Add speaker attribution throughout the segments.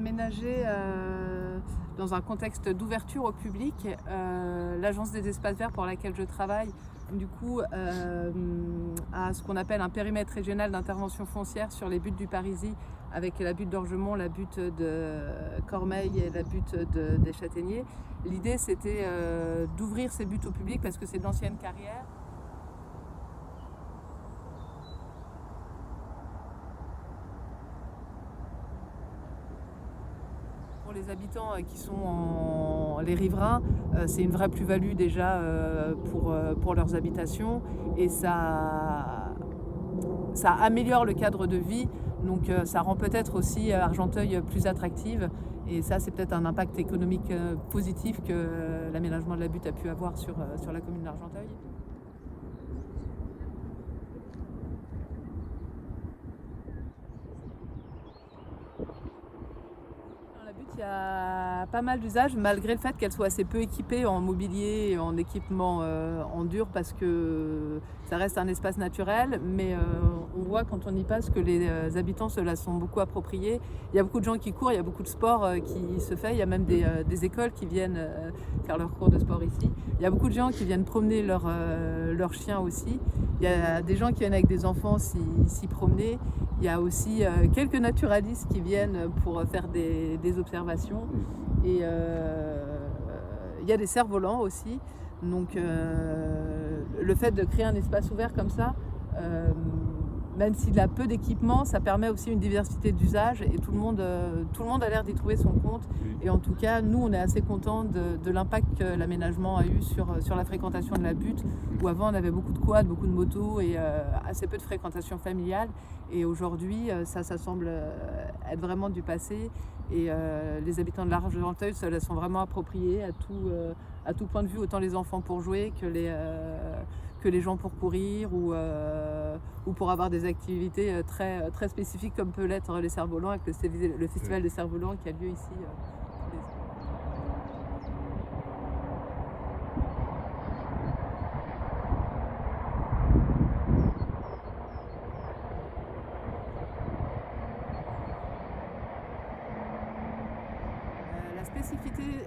Speaker 1: aménagé dans un contexte d'ouverture au public. L'Agence des espaces verts pour laquelle je travaille, du coup, a ce qu'on appelle un périmètre régional d'intervention foncière sur les buttes du Parisis, avec la butte d'Orgemont, la butte de Cormeilles et la butte des Châtaigniers. L'idée, c'était d'ouvrir ces buttes au public parce que c'est d'anciennes carrières. Pour les habitants qui sont les riverains, c'est une vraie plus-value déjà pour leurs habitations, et ça améliore le cadre de vie, donc ça rend peut-être aussi Argenteuil plus attractive, et ça c'est peut-être un impact économique positif que l'aménagement de la butte a pu avoir sur la commune d'Argenteuil. Il y a pas mal d'usages, malgré le fait qu'elle soit assez peu équipée en mobilier et en équipement en dur, parce que ça reste un espace naturel, mais on voit quand on y passe que les habitants se la sont beaucoup appropriés. Il y a beaucoup de gens qui courent, il y a beaucoup de sport qui se fait, il y a même des écoles qui viennent faire leurs cours de sport ici. Il y a beaucoup de gens qui viennent promener leurs chiens aussi. Il y a des gens qui viennent avec des enfants s'y promener. Il y a aussi quelques naturalistes qui viennent pour faire des observations. Et il y a des cerfs-volants aussi. Donc le fait de créer un espace ouvert comme ça, même s'il a peu d'équipement, ça permet aussi une diversité d'usages, et tout le monde a l'air d'y trouver son compte. Et en tout cas, nous, on est assez contents de l'impact que l'aménagement a eu sur la fréquentation de la butte, où avant on avait beaucoup de quads, beaucoup de motos et assez peu de fréquentation familiale. Et aujourd'hui, ça semble être vraiment du passé, et les habitants de l'Argenteuil se la sont vraiment appropriés à tout point de vue, autant les enfants pour jouer que les gens pour courir ou pour avoir des activités très, très spécifiques, comme peut l'être les cerfs-volants, avec le festival des cerfs-volants qui a lieu ici.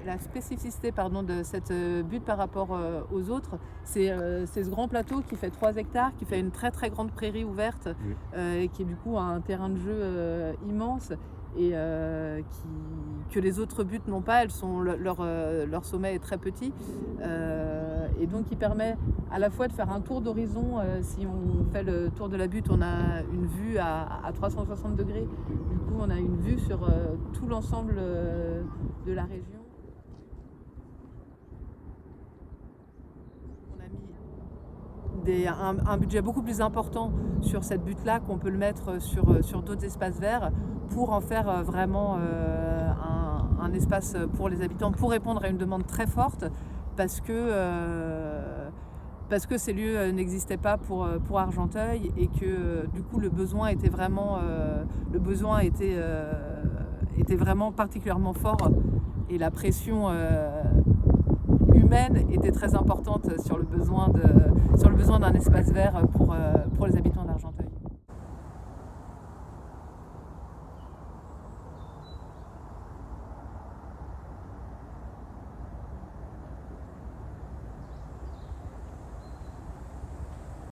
Speaker 1: La spécificité de cette butte par rapport aux autres, c'est ce grand plateau qui fait 3 hectares, qui fait une très très grande prairie ouverte, et qui est du coup un terrain de jeu immense, et que les autres buttes n'ont pas. Leur sommet est très petit, et donc il permet à la fois de faire un tour d'horizon. Si on fait le tour de la butte, on a une vue à 360 degrés. Du coup, on a une vue sur tout l'ensemble de la région. On a mis un budget beaucoup plus important sur cette butte-là qu'on peut le mettre sur d'autres espaces verts, pour en faire vraiment un espace pour les habitants, pour répondre à une demande très forte, parce que ces lieux n'existaient pas pour Argenteuil, et que du coup le besoin était vraiment particulièrement fort, et la pression humaine était très importante sur le besoin d'un espace vert pour les habitants d'Argenteuil.